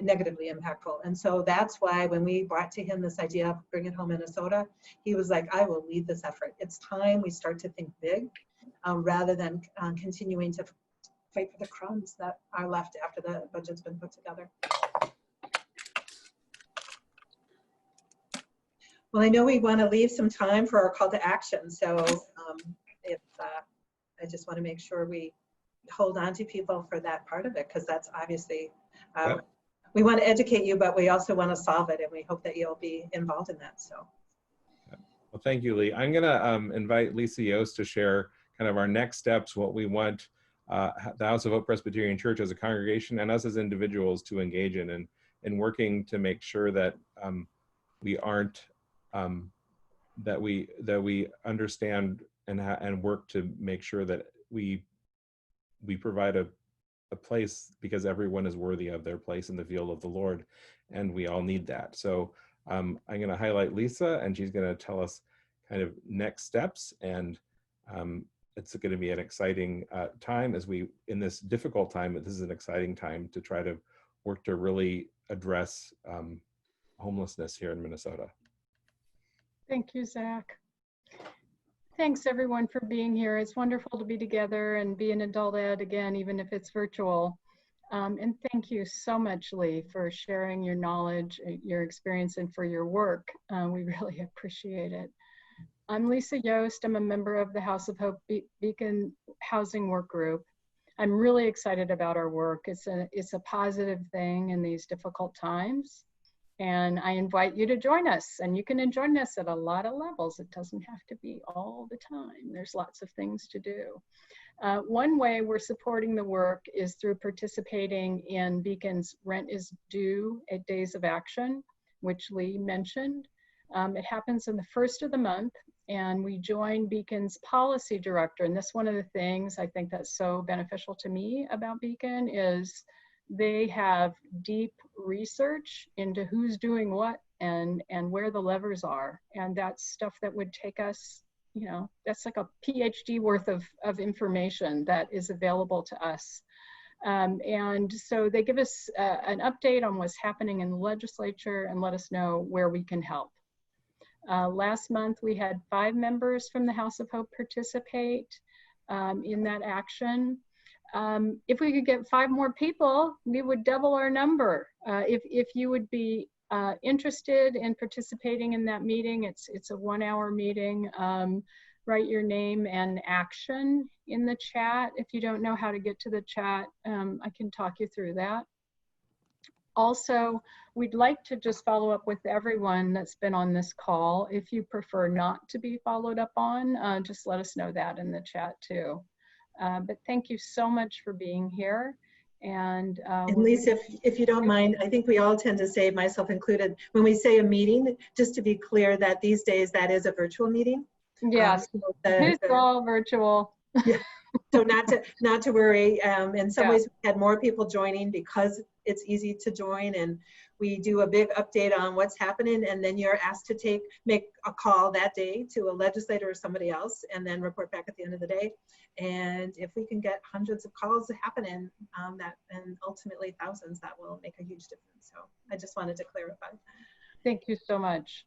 negatively impactful. And so that's why when we brought to him this idea of Bring It Home Minnesota, he was like, I will lead this effort. It's time we start to think big rather than continuing to fight for the crumbs that are left after the budget's been put together. Well, I know we want to leave some time for our call to action. So if I just want to make sure we hold on to people for that part of it, because that's obviously, we want to educate you, but we also want to solve it, and we hope that you'll be involved in that. So. Well, thank you, Lee. I'm going to invite Lisa Yost to share kind of our next steps, what we want the House of Hope Presbyterian Church as a congregation and us as individuals to engage in working to make sure that we aren't, that we understand and work to make sure that we provide a place, because everyone is worthy of their place in the field of the Lord, and we all need that. So I'm going to highlight Lisa, and she's going to tell us kind of next steps, and it's going to be an exciting time as we, in this difficult time, this is an exciting time to try to work to really address homelessness here in Minnesota. Thank you, Zach. Thanks everyone for being here. It's wonderful to be together and be an adult ed again, even if it's virtual. And thank you so much, Lee, for sharing your knowledge, your experience, and for your work. We really appreciate it. I'm Lisa Yost. I'm a member of the House of Hope Beacon Housing Work Group. I'm really excited about our work. It's a positive thing in these difficult times. And I invite you to join us, and you can join us at a lot of levels. It doesn't have to be all the time. There's lots of things to do. One way we're supporting the work is through participating in Beacon's Rent is Due at Days of Action, which Lee mentioned. It happens on the first of the month, and we join Beacon's policy director. And that's one of the things I think that's so beneficial to me about Beacon is they have deep research into who's doing what and where the levers are. And that's stuff that would take us, you know, that's like a PhD worth of information that is available to us. And so they give us an update on what's happening in the legislature and let us know where we can help. Last month, we had 5 members from the House of Hope participate in that action. If we could get 5 more people, we would double our number. If you would be interested in participating in that meeting, it's a 1-hour meeting. Write your name and action in the chat. If you don't know how to get to the chat, I can talk you through that. Also, we'd like to just follow up with everyone that's been on this call. If you prefer not to be followed up on, just let us know that in the chat too. But thank you so much for being here. And Lisa, if you don't mind, I think we all tend to say, myself included, when we say a meeting, just to be clear that these days that is a virtual meeting. Yes, it's all virtual. Yeah. So not to worry. In some ways, we had more people joining because it's easy to join, and we do a big update on what's happening, and then you're asked to make a call that day to a legislator or somebody else, and then report back at the end of the day. And if we can get hundreds of calls happening, and ultimately thousands, that will make a huge difference. So I just wanted to clarify. Thank you so much.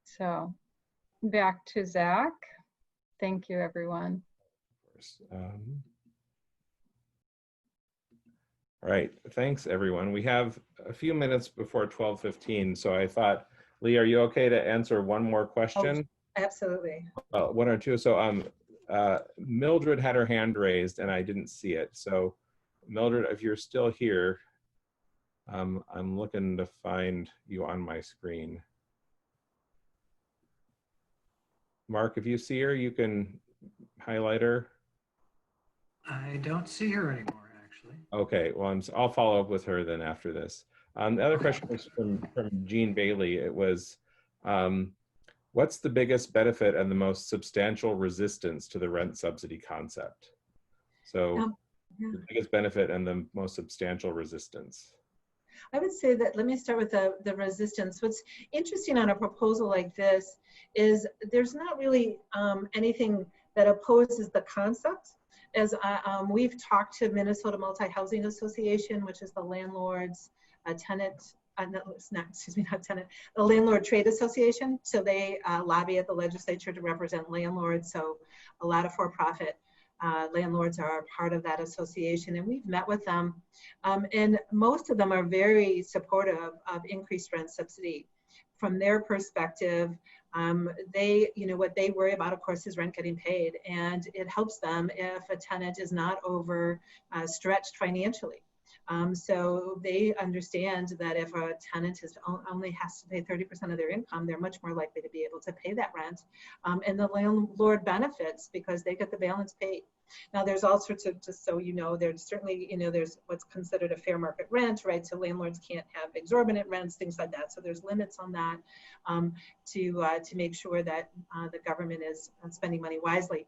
So back to Zach. Thank you, everyone. All right, thanks everyone. We have a few minutes before 12:15, so I thought, Lee, are you okay to answer one more question? Oh, absolutely. 1 or 2. So Mildred had her hand raised and I didn't see it. So Mildred, if you're still here, I'm looking to find you on my screen. Mark, if you see her, you can highlight her. I don't see her anymore, actually. Okay, well, I'll follow up with her then after this. The other question was from Jean Bailey. It was, what's the biggest benefit and the most substantial resistance to the rent subsidy concept? So the biggest benefit and the most substantial resistance. I would say that, let me start with the resistance. What's interesting on a proposal like this is there's not really anything that opposes the concept. As we've talked to Minnesota Multi-Housing Association, which is the landlords, the Landlord Trade Association. So they lobby at the legislature to represent landlords. So a lot of for-profit landlords are part of that association, and we've met with them. And most of them are very supportive of increased rent subsidy. From their perspective, They, what they worry about, of course, is rent getting paid, and it helps them if a tenant is not over stretched financially. So they understand that if a tenant only has to pay 30% of their income, they're much more likely to be able to pay that rent. And the landlord benefits because they get the balance paid. Now there's all sorts of, just so you know, there's certainly, there's what's considered a fair market rent, right? So landlords can't have exorbitant rents, things like that. So there's limits on that to make sure that the government is spending money wisely.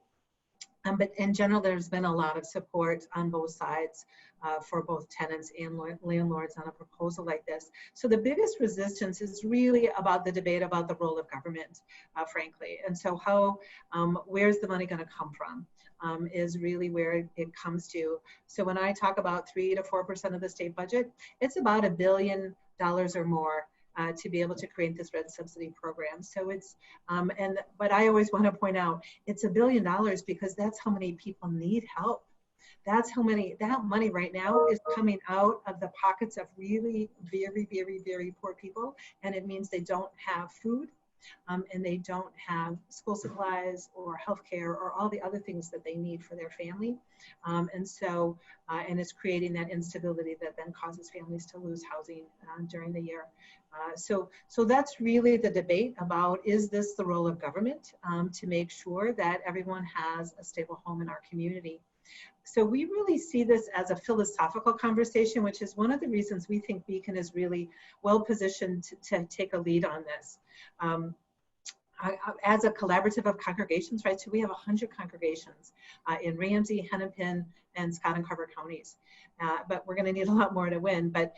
But in general, there's been a lot of support on both sides for both tenants and landlords on a proposal like this. So the biggest resistance is really about the debate about the role of government, frankly. And so where's the money going to come from is really where it comes to. So when I talk about 3 to 4% of the state budget, it's about $1 billion or more to be able to create this rent subsidy program. So it's, but I always want to point out, it's $1 billion because that's how many people need help. That's how many, that money right now is coming out of the pockets of really very, very, very poor people. And it means they don't have food and they don't have school supplies or healthcare or all the other things that they need for their family. And it's creating that instability that then causes families to lose housing during the year. So that's really the debate about, is this the role of government to make sure that everyone has a stable home in our community? So we really see this as a philosophical conversation, which is one of the reasons we think Beacon is really well positioned to take a lead on this. As a collaborative of congregations, right? So we have 100 congregations in Ramsey, Hennepin, and Scott and Carver counties. But we're going to need a lot more to win. But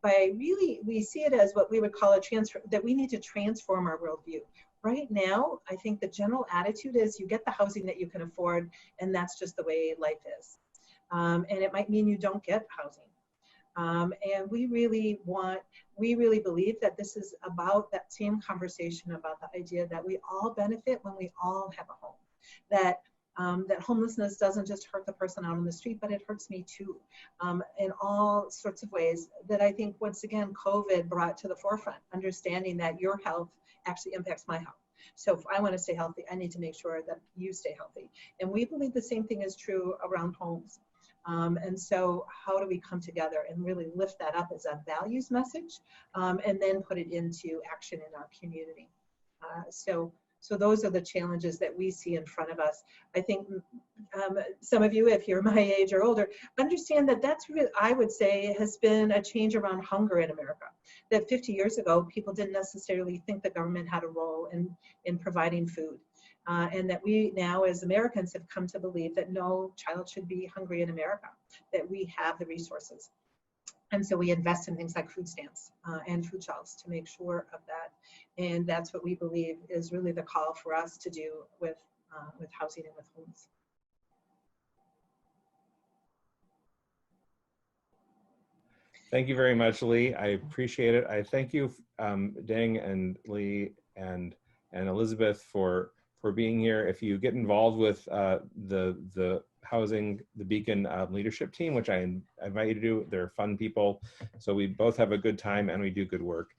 by really, we see it as what we would call a transfer, that we need to transform our worldview. Right now, I think the general attitude is you get the housing that you can afford, and that's just the way life is. And it might mean you don't get housing. And we really believe that this is about that same conversation about the idea that we all benefit when we all have a home. That homelessness doesn't just hurt the person out on the street, but it hurts me too, in all sorts of ways that I think, once again, COVID brought to the forefront, understanding that your health actually impacts my health. So if I want to stay healthy, I need to make sure that you stay healthy. And we believe the same thing is true around homes. And so how do we come together and really lift that up as a values message and then put it into action in our community? So those are the challenges that we see in front of us. I think some of you, if you're my age or older, understand that that's really, I would say, has been a change around hunger in America. That 50 years ago, people didn't necessarily think the government had a role in providing food. And that we now as Americans have come to believe that no child should be hungry in America, that we have the resources. And so we invest in things like food stamps and food shelves to make sure of that. And that's what we believe is really the call for us to do with housing and with homes. Thank you very much, Lee. I appreciate it. I thank you, Deng and Lee and Elizabeth for being here. If you get involved with the Beacon leadership team, which I invite you to do, they're fun people. So we both have a good time and we do good work.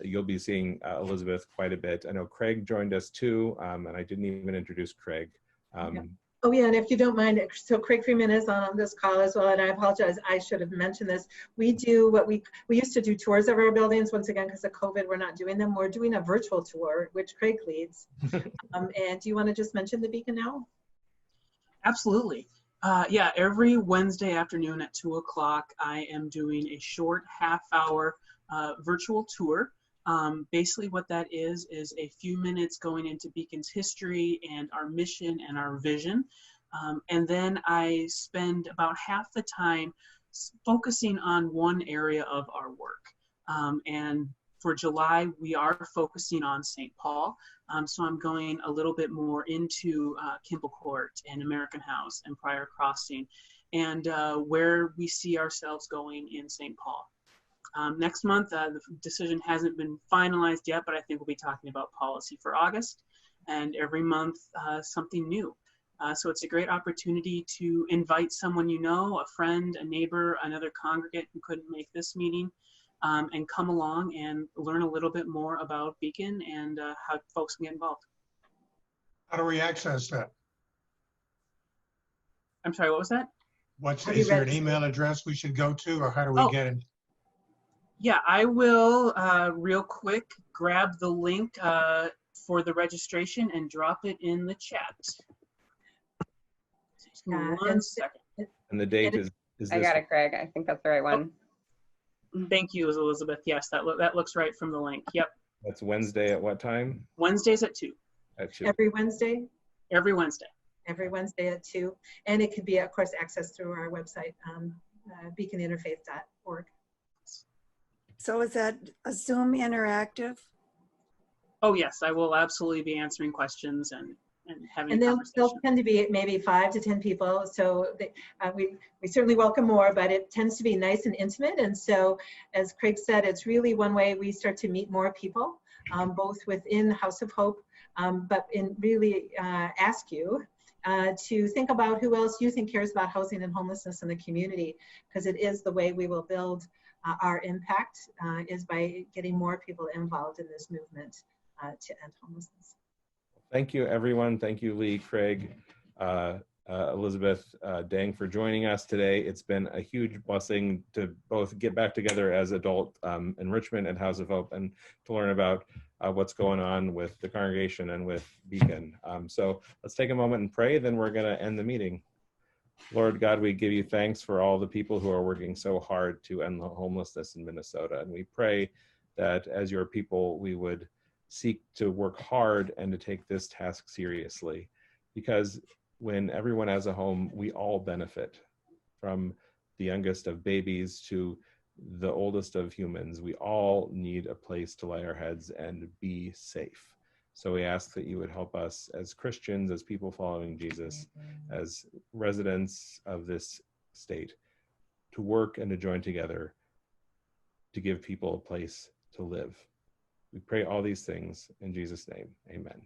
You'll be seeing Elizabeth quite a bit. I know Craig joined us too, and I didn't even introduce Craig. Yeah. Oh yeah, and if you don't mind, so Craig Freeman is on this call as well, and I apologize, I should have mentioned this. We do what we used to do tours of our buildings. Once again, because of COVID, we're not doing them. We're doing a virtual tour, which Craig leads. And do you want to just mention the Beacon now? Absolutely. Yeah, every Wednesday afternoon at 2 o'clock, I am doing a short half-hour virtual tour. Basically what that is a few minutes going into Beacon's history and our mission and our vision. And then I spend about half the time focusing on one area of our work. And for July, we are focusing on St. Paul. So I'm going a little bit more into Kimball Court and American House and Prior Crossing and where we see ourselves going in St. Paul. Next month, the decision hasn't been finalized yet, but I think we'll be talking about policy for August, and every month something new. So it's a great opportunity to invite someone you know, a friend, a neighbor, another congregant who couldn't make this meeting, and come along and learn a little bit more about Beacon and how folks can get involved. How do we access that? I'm sorry, what was that? Is there an email address we should go to, or how do we get it? Yeah, I will real quick grab the link for the registration and drop it in the chat. Just give me 1 second. And the date is this? I got it, Craig. I think that's the right one. Thank you, Elizabeth. Yes, that looks right from the link. Yep. That's Wednesday at what time? Wednesdays at 2. At 2. Every Wednesday? Every Wednesday. Every Wednesday at 2. And it could be, of course, accessed through our website, beaconinterfaith.org. So is that a Zoom interactive? Oh, yes, I will absolutely be answering questions and having And a they'll conversation. tend to be maybe 5 to 10 people. So we certainly welcome more, but it tends to be nice and intimate. And so, as Craig said, it's really one way we start to meet more people, both within House of Hope, but really ask you to think about who else you think cares about housing and homelessness in the community, because it is the way we will build our impact, is by getting more people involved in this movement to end homelessness. Thank you, everyone. Thank you, Lee, Craig, Elizabeth, Dang, for joining us today. It's been a huge blessing to both get back together as Adult Enrichment and House of Hope, and to learn about what's going on with the congregation and with Beacon. So let's take a moment and pray, then we're going to end the meeting. Lord God, we give you thanks for all the people who are working so hard to end the homelessness in Minnesota. And we pray that as your people, we would seek to work hard and to take this task seriously, because when everyone has a home, we all benefit, from the youngest of babies to the oldest of humans. We all need a place to lay our heads and be safe. So we ask that you would help us as Christians, as people following Jesus, as residents of this state, to work and to join together to give people a place to live. We pray all these things in Jesus' name. Amen.